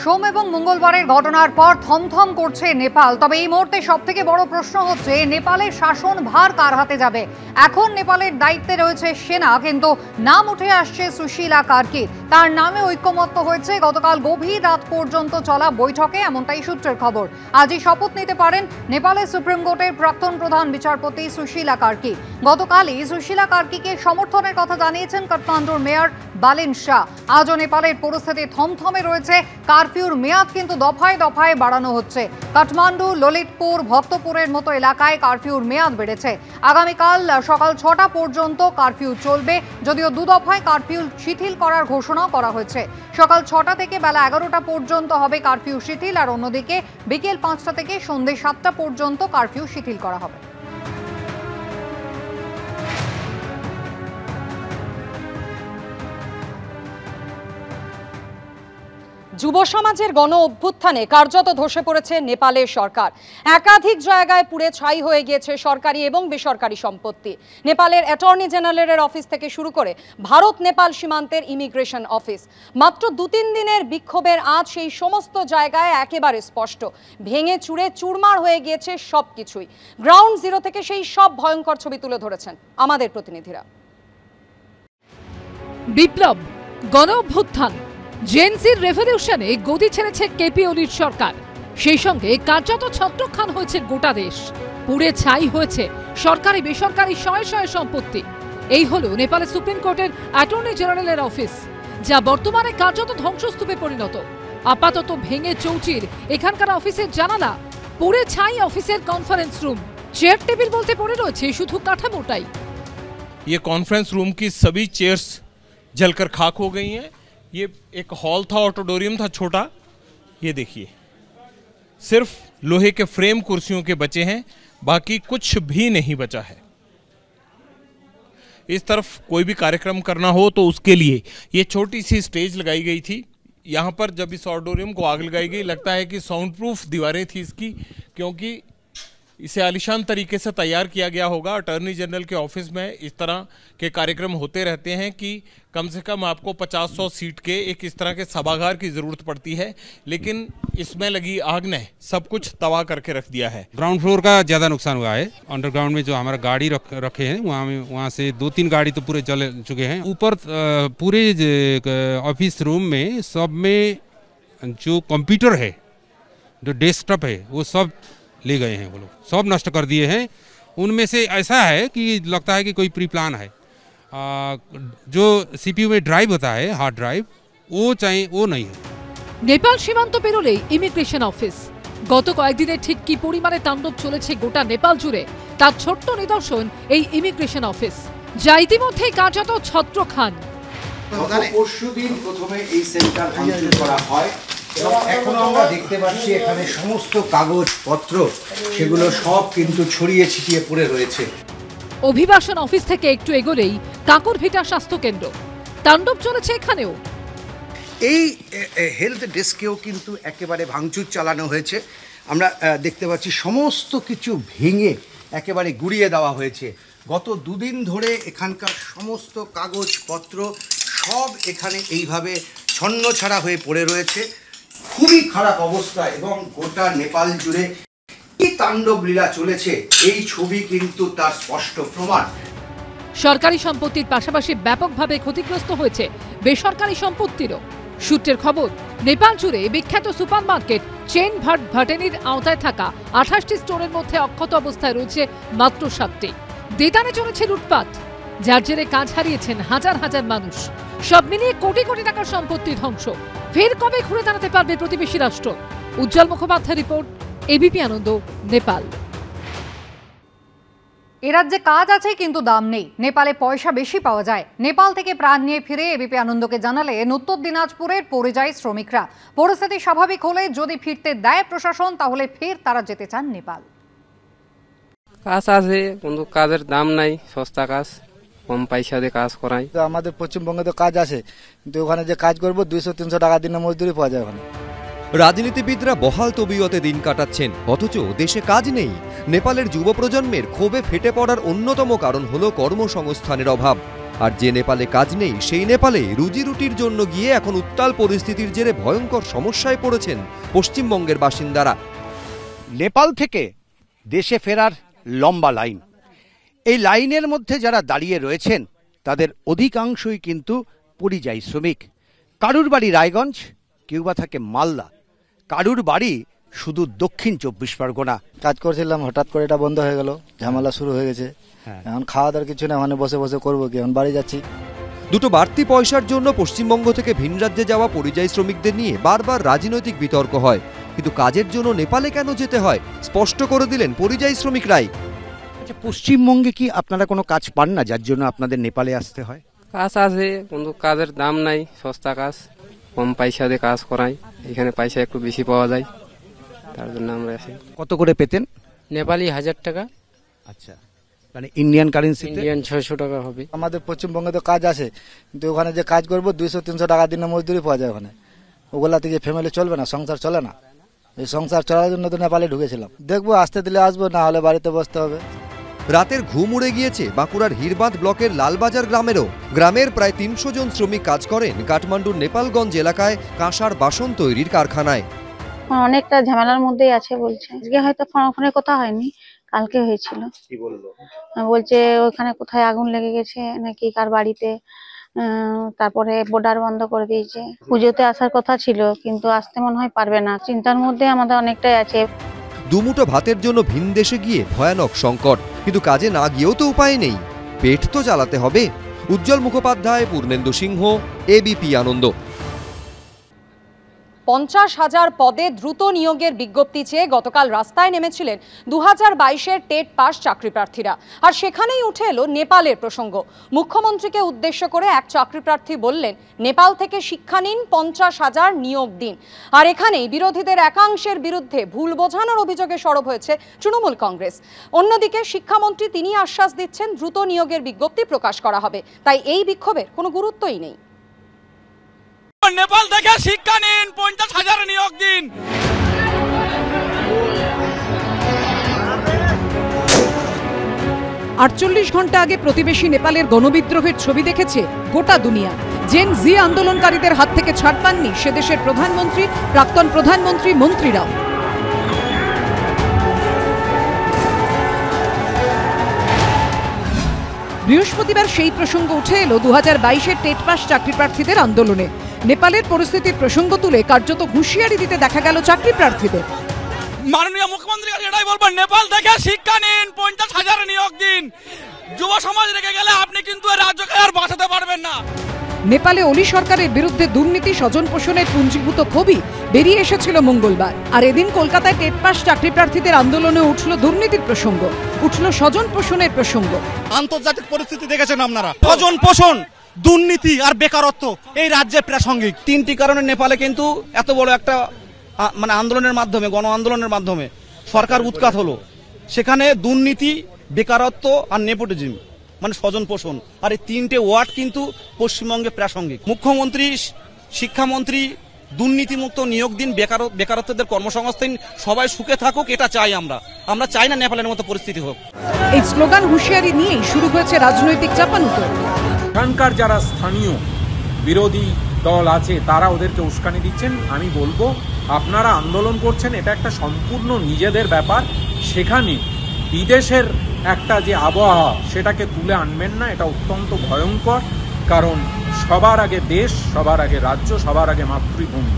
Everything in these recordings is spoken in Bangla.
সোম এবং মঙ্গলবারের ঘটনার পর থমথম করছে নেপাল। তবে এই মুহূর্তে সবথেকে বড় প্রশ্ন হচ্ছে নেপালের শাসন ভার কার হাতে যাবে। এখন নেপালের দায়িত্বে রয়েছে সেনা, কিন্তু নাম উঠে আসছে সুশীলা কার্কির। তার নামে ঐক্যমত্য হয়েছে গতকাল গভীর রাত পর্যন্ত চলা বৈঠকে, এমনটাই সূত্রের খবর। আজই শপথ নিতে পারেন নেপালের সুপ্রিম কোর্টের প্রাক্তন প্রধান বিচারপতি সুশীলা কার্কি। গতকালই সুশীলা কার্কিকে সমর্থনের কথা জানিয়েছেন কাঠমান্ডুর মেয়র বালিন শাহ। আজও নেপালের পরিস্থিতি থমথমে রয়েছে। কারফিউর মেয়াদ কিন্তু দফায় দফায় বাড়ানো হচ্ছে। কাঠমান্ডু, ললিতপুর, ভক্তপুরের মতো এলাকায় কারফিউর মেয়াদ বেড়েছে। আগামীকাল সকাল ৬টা পর্যন্ত কারফিউ চলবে, যদিও দুদফায় কারফিউ শিথিল করার ঘোষণাও করা হয়েছে। সকাল ৬টা থেকে বেলা ১১টা পর্যন্ত হবে কারফিউ শিথিল, আর অন্যদিকে বিকেল ৫টা থেকে সন্ধ্যে ৭টা পর্যন্ত কারফিউ শিথিল করা হবে। যুব সমাজের গণ অভ্যুত্থানে কার্যত ধসে পড়েছে নেপালের সরকার। একাধিক জায়গায় পুড়ে ছাই হয়ে গিয়েছে সরকারি এবং বেসরকারি সম্পত্তি। নেপালের অ্যাটর্নি জেনারেলের অফিস থেকে শুরু করে ভারত নেপাল সীমান্তের ইমিগ্রেশন অফিস। মাত্র ২-৩ দিনের বিক্ষোভের আজ সেই সমস্ত জায়গায় একেবারে স্পষ্ট। ভেঙে চুরে চুরমার হয়ে গিয়েছে সবকিছুই। গ্রাউন্ড জিরো থেকে সেই সব ভয়ঙ্কর ছবি তুলে ধরেছেন আমাদের প্রতিনিধিরা। বিপ্লব, গণ অভ্যুত্থান, জেনজির রেভলিউশনে গদি ছেড়েছে কেপি ওলির সরকার। সেই সঙ্গে কার্যত ছত্রখান হয়েছে গোটা দেশ। পুড়ে ছাই হয়েছে সরকারি বেসরকারি শয়ে শয়ে সম্পত্তি। এই হলো নেপালের সুপ্রিম কোর্টের অ্যাটর্নি জেনারেলের অফিস, যা বর্তমানে কার্যত ধ্বংসস্তূপে পরিণত। আপাতত ভেঙে চৌচির এখানকার অফিসের জানালা, পুড়ে ছাই অফিসের কনফারেন্স রুম। চেয়ার টেবিল বলতে পড়ে রয়েছে শুধু কাঠামোটাই। ये कॉन्फ्रेंस रूम की सभी चेयर्स जलकर खाक हो गई हैं। ये एक हॉल था, ऑडिटोरियम था छोटा, ये देखिए सिर्फ लोहे के फ्रेम कुर्सियों के बचे हैं, बाकी कुछ भी नहीं बचा है। इस तरफ कोई भी कार्यक्रम करना हो तो उसके लिए ये छोटी सी स्टेज लगाई गई थी। यहाँ पर जब इस ऑडिटोरियम को आग लगाई गई, लगता है कि साउंड प्रूफ दीवारें थी इसकी, क्योंकि इसे आलिशान तरीके से तैयार किया गया होगा। अटॉर्नी जनरल के ऑफिस में इस तरह के कार्यक्रम होते रहते हैं कि कम से कम आपको 50-100 सीट के एक इस तरह के सभागार की ज़रूरत पड़ती है, लेकिन इसमें लगी आग ने सब कुछ तबाह करके रख दिया है। ग्राउंड फ्लोर का ज़्यादा नुकसान हुआ है। अंडरग्राउंड में जो हमारा गाड़ी रखे हैं वहाँ से 2-3 गाड़ी तो पूरे जल चुके हैं। ऊपर पूरे ऑफिस रूम में सब में जो कंप्यूटर है, जो डेस्कटॉप है, वो सब ले गए हैं। वो लोग सब नष्ट कर दिए हैं। उनमें से ऐसा है कि लगता है कि कोई प्री प्लान है। जो सीपीयू में ड्राइव होता है, हार्ड ड्राइव, वो नहीं है। নেপাল সীমান্ত পেরোলেই ইমিগ্রেশন অফিস। গত কয়েকদিনে ঠিক কি পরিমাণে তাণ্ডব চলেছে গোটা নেপাল জুড়ে তার ছোট্ট নিদর্শন এই ইমিগ্রেশন অফিস, যা ইতিমধ্যেই কার্যত ছত্রখান। পরশুদিন প্রথমে এই সেন্টার ভাঙচুর করা হয় এবং এখন আমরা দেখতে পাচ্ছি এখানে সমস্ত কাগজপত্র সেগুলো সব কিন্তু ছড়িয়ে ছিটিয়ে পড়ে রয়েছে। অভিবাসন অফিস থেকে একটু এগোলেই কাকুরভিটা স্বাস্থ্য কেন্দ্র। তাণ্ডব চলেছে এখানেও। এই হেলথ ডেস্কেও কিন্তু একেবারে ভাঙচুর চালানো হয়েছে। আমরা দেখতে পাচ্ছি সমস্ত কিছু ভেঙে একেবারে গুড়িয়ে দেওয়া হয়েছে। গত 2 দিন ধরে এখানকার সমস্ত কাগজপত্র সব এখানে এইভাবে ছন্নছাড়া হয়ে পড়ে রয়েছে। খুবই খারাপ অবস্থা এবং গোটা নেপাল জুড়ে কি তাণ্ডব লীলা চলেছে এই ছবি কিন্তু তার স্পষ্ট প্রমাণ। সরকারি সম্পত্তির পাশাপাশি ব্যাপকভাবে ক্ষতিগ্রস্ত হয়েছে বেসরকারি সম্পত্তিরও। সূত্রের খবর, নেপাল জুড়ে বিখ্যাত সুপার মার্কেট চেন ভাটেনির আওতায় থাকা 28টি স্টোরের মধ্যে অক্ষত অবস্থায় রয়েছে মাত্র 7টি। দেদানে চলেছে লুটপাট, যার জেরে কাজ হারিয়েছেন হাজার হাজার মানুষ। সব মিলিয়ে কোটি কোটি টাকার সম্পত্তি ধ্বংস। ফের কবে ঘুরে দাঁড়াতে পারবে প্রতিবেশী রাষ্ট্র? উজ্জ্বল মুখোপাধ্যায় রিপোর্ট, এবিপি আনন্দ, নেপাল। এ রাজ্যে কাজ আছে কিন্তু দাম নেই। নেপালে পয়সা বেশি পাওয়া যায়। নেপাল থেকে প্রাণ নিয়ে ফিরে এবিপি আনন্দকে জানালেন উত্তর দিনাজপুরের পরিযায়ী শ্রমিকরা। পরিস্থিতি স্বাভাবিক হলে যদি ফিরতে দেয় প্রশাসন, তাহলে ফের তারা যেতে চান নেপাল। কাজ আছে কিন্তু কাজের দাম নাই, সস্তা কাজ, কম পয়সা দিয়ে কাজ করাই। আমাদের পশ্চিমবঙ্গে তো কাজ আছে, কিন্তু ওখানে যে কাজ করবো 200-300 টাকা দিনে মজদুরি পাওয়া যায় ওখানে। রাজনীতিবিদরা বহাল তবিয়তে দিন কাটাচ্ছেন, অথচ দেশে কাজ নেই। নেপালের যুব প্রজন্মের ক্ষোভে ফেটে পড়ার অন্যতম কারণ হলো কর্মসংস্থানের অভাব। আর যে নেপালে কাজ নেই সেই নেপালে রুজি রুটির জন্য গিয়ে এখন উত্তাল পরিস্থিতির জেরে ভয়ঙ্কর সমস্যায় পড়েছেন পশ্চিমবঙ্গের বাসিন্দারা। নেপাল থেকে দেশে ফেরার লম্বা লাইন, এই লাইনের মধ্যে যারা দাঁড়িয়ে রয়েছেন তাদের অধিকাংশই কিন্তু পরিযায়ী শ্রমিক। কারুর বাড়ি রায়গঞ্জ, কেউ বা থাকে মালদা, কারুর বাড়ি শুধু দক্ষিণ 24 পরগনা। কাজ করছিলাম, হঠাৎ করে এটা বন্ধ হয়ে গেল, ঝামেলা শুরু হয়ে গেছে। এখন খাওয়া দাওয়ার কিছু না, মানে বসে বসে করবো কি, এখন বাড়ি যাচ্ছি। দুটো বাড়তি পয়সার জন্য পশ্চিমবঙ্গ থেকে ভিন রাজ্যে যাওয়া পরিযায়ী শ্রমিকদের নিয়ে বারবার রাজনৈতিক বিতর্ক হয়, কিন্তু কাজের জন্য নেপালে কেন যেতে হয় স্পষ্ট করে দিলেন পরিযায়ী শ্রমিকরাই। আচ্ছা, পশ্চিমবঙ্গে কি আপনারা কোনো কাজ পান না যার জন্য আপনাদের নেপালে আসতে হয়? কাজ আছে কিন্তু কাজের দাম নাই, সস্তা কাজ, কম পয়সা দিয়ে কাজ করাই। এখানে পয়সা একটু বেশি পাওয়া যায়, তার জন্য আমরা আসি। কত করে পেতেন? নেপালি 1000 টাকা। আচ্ছা, মানে ইন্ডিয়ান কারেন্সি? ইন্ডিয়ান 600 টাকা হবে। আমাদের পশ্চিমবঙ্গে তো কাজ আছে, কিন্তু ওখানে যে কাজ করবো 200-300 টাকা দিনে মজদুরি পাওয়া যায় ওখানে। ওগুলাতে যে ফ্যামিলি চলবে না, সংসার চলে না। এই সংসার চলার জন্য তো নেপালে ঢুকেছিলাম। দেখবো, আসতে দিলে আসবো, না হলে বাড়িতে বসতে হবে। রাতের ঘুম উড়ে গিয়েছে বাঁকুড়ার হিরবাঁধ ব্লকের লালবাজার গ্রামেরও। গ্রামের প্রায় 300 জন শ্রমিক কাজ করেন কাঠমান্ডুর নেপালগঞ্জ এলাকায় কাঁসার বাসন তৈরির কারখানায়। অনেকটা ঝামেলার মধ্যেই আছে বলছে। আজকে হয়তো ফোনে কথা হয়নি, কালকে হয়েছিল। কি বললো? বলছে ওখানে কোথায় আগুন লেগে গেছে নাকি কার বাড়িতে, তারপরে বর্ডার বন্ধ করে দিয়েছে। পুজোতে আসার কথা ছিল কিন্তু আসতে মনে হয় পারবে না। চিন্তার মধ্যে আমাদের অনেকটাই আছে। দুমুঠো ভাতের জন্য ভিন দেশে গিয়ে ভয়ানক সংকট, কিন্তু কাজে না গিয়েও তো উপায় নেই, পেট তো চালাতে হবে। উজ্জ্বল মুখোপাধ্যায়, পূর্ণেন্দু সিংহ, এবিপি আনন্দ। 50,000 পদে দ্রুত নিয়োগের বিজ্ঞপ্তি চেয়ে গতকাল রাস্তায় নেমেছিলেন 2022-এর টেট পাস চাকরি প্রার্থীরা। আর সেখানেই উঠে এলো নেপালের প্রসঙ্গ। মুখ্যমন্ত্রীকে উদ্দেশ্য করে এক চাকরি প্রার্থী বললেন, নেপাল থেকে শিক্ষা নিন, 50,000 নিয়োগ দিন। আর এখানেই বিরোধীদের একাংশের বিরুদ্ধে ভুল বোঝানোর অভিযোগে সরব হয়েছে তৃণমূল কংগ্রেস। অন্যদিকে শিক্ষামন্ত্রী তিনি আশ্বাস দিচ্ছেন দ্রুত নিয়োগের বিজ্ঞপ্তি প্রকাশ করা হবে, তাই এই বিক্ষোভের কোনো গুরুত্বই নেই। নেপাল থেকে শিক্ষা নিন, 50,000 নিয়োগ দিন। 48 ঘন্টা আগে প্রতিবেশী নেপালের গণবিদ্রোহের ছবি দেখেছে গোটা দুনিয়া। জেন জি আন্দোলনকারীদের হাত থেকে ছাড় পাননি সে দেশের প্রধানমন্ত্রী, প্রাক্তন প্রধানমন্ত্রী, মন্ত্রীরাও। বৃহস্পতিবার সেই প্রসঙ্গ উঠে এলো 2022-এর টেট পাস চাকরি প্রার্থীদের আন্দোলনে। নেপালের পরিস্থিতির প্রসঙ্গ তুলে কার্যত হুঁশিয়ারি দিতে দেখা গেল চাকরি প্রার্থীদের। মাননীয় মুখ্যমন্ত্রীর কাছে এটাই বলবো, নেপাল থেকে শিক্ষা নিন, 50,000 নিয়োগ দিন। যুব সমাজ রেখে গেলে আপনি কিন্তু রাজ্যকে আর বাঁচাতে পারবেন না। নেপালে ওলি সরকারের বিরুদ্ধে দুর্নীতি, স্বজন পোষণের পুঞ্জীভূত ক্ষোভই বেরিয়ে এসেছিল মঙ্গলবার। আর এদিন কলকাতায় টেট পাস চাকরি প্রার্থীদের আন্দোলনে উঠল দুর্নীতির প্রসঙ্গ, উঠল স্বজন পোষণের প্রসঙ্গ। আন্তর্জাতিক পরিস্থিতি দেখেছেন আপনারা, স্বজন পোষণ, দুর্নীতি আর বেকারত্ব এই রাজ্যে প্রাসঙ্গিক। 3টি কারণে নেপালে কিন্তু এত বড় একটা মানে আন্দোলনের মাধ্যমে, গণ আন্দোলনের মাধ্যমে সরকার উৎখাত হলো। সেখানে দুর্নীতি, বেকারত্ব আর নেপোটিজম মানে স্বজন পোষণ, আর এই 3টে ওয়ার্ড কিন্তু পশ্চিমবঙ্গে প্রাসঙ্গিক। মুখ্যমন্ত্রী, শিক্ষামন্ত্রী দুর্নীতিমুক্ত নিয়োগ দিন, বেকারত্বদের কর্মসংস্থান, সবাই সুখে থাকুক, এটা চাই আমরা। আমরা চাই না নেপালের মতো পরিস্থিতি হোক। এই স্লোগান হুঁশিয়ারি নিয়েই শুরু হয়েছে রাজনৈতিক চাপানুতোর। এখানকার যারা স্থানীয় বিরোধী দল আছে তারা ওদেরকে উস্কানি দিচ্ছেন। আমি বলবো, আপনারা আন্দোলন করছেন, এটা একটা সম্পূর্ণ নিজেদের ব্যাপার। সেখানে বিদেশের একটা যে আবহাওয়া সেটাকে তুলে আনবেন না, এটা অত্যন্ত ভয়ঙ্কর। কারণ সবার আগে দেশ, সবার আগে রাজ্য, সবার আগে মাতৃভূমি।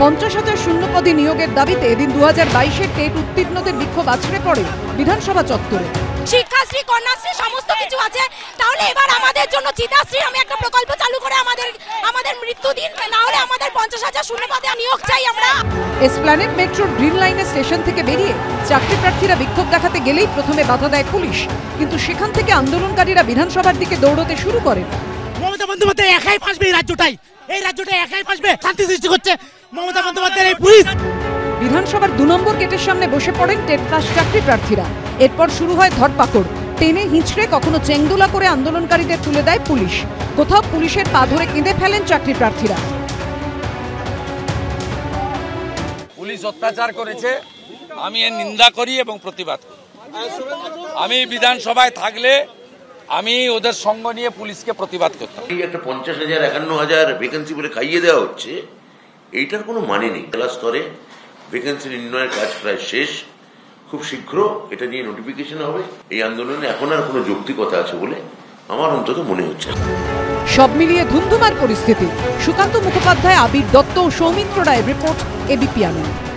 50,000 শূন্যপদে নিয়োগের দাবিতে এদিন 2022-এর টেট উত্তীর্ণদের বিক্ষোভ আছড়ে পড়ে বিধানসভা চত্বরে। শিক্ষাশ্রী, কন্যাশ্রী সমস্ত কিছু আছে, তাহলে এবার আমাদের জন্য চিতাশ্রী আমি একটা প্রকল্প চালু করে আমাদের মৃত্যু দিন, না হলে আমাদের 50,000 শূন্যপদে নিয়োগ চাই আমরা। এসপ্ল্যানেড মেট্রোর গ্রিন লাইনের স্টেশন থেকে বেরিয়ে চাকরি প্রার্থীরা বিক্ষোভ দেখাতে গেলেই প্রথমে বাধা দেয় পুলিশ, কিন্তু সেখান থেকে আন্দোলনকারীরা বিধানসভার দিকে দৌড়তে শুরু করেন। মমতা বন্দ্যোপাধ্যায় একাই ফাঁসবে এই রাজ্যটাই একাই ফাঁসবে, শান্তি সৃষ্টি করছে মমতা বন্দ্যোপাধ্যায়ের এই পুলিশ। বিধানসভার 2 নম্বর গেটের সামনে বসে পড়েন টেট পাস চাকরি প্রার্থীরা। এরপর শুরু হয় ধরপাকড়, টেনে হিঁচড়ে কখনো চেংদোলা করে আন্দোলনকারীদের তুলে দেয় পুলিশ, কোথাও পুলিশের পা ধরে কেঁদে ফেলেন চাকরি প্রার্থীরা। পুলিশ অত্যাচার করেছে, আমি এর নিন্দা করি এবং প্রতিবাদ করি। আমি বিধানসভায় থাকলে আমি ওদের সঙ্গ নিয়ে পুলিশকে প্রতিবাদ করতাম। এই একটা 50,000 51,000 ভ্যাকেন্সি বলে খাইয়ে দেওয়া হচ্ছে, এইটার কোনো মানে নেই। জেলা স্তরে ভ্যাকেন্সি নির্ণয়ের কাজ প্রায় শেষ, খুব শীঘ্র এটা নিয়ে নোটিফিকেশন হবে। এই আন্দোলনে এখন আর কোনো যৌক্তিকতা আছে বলে আমার অন্তত মনে হচ্ছে। সব মিলিয়ে ধুমধুমার পরিস্থিতি। সুকান্ত মুখোপাধ্যায়, আবির দত্ত, সৌমিত্র রায়ের রিপোর্ট, এবিপি আনন্দ।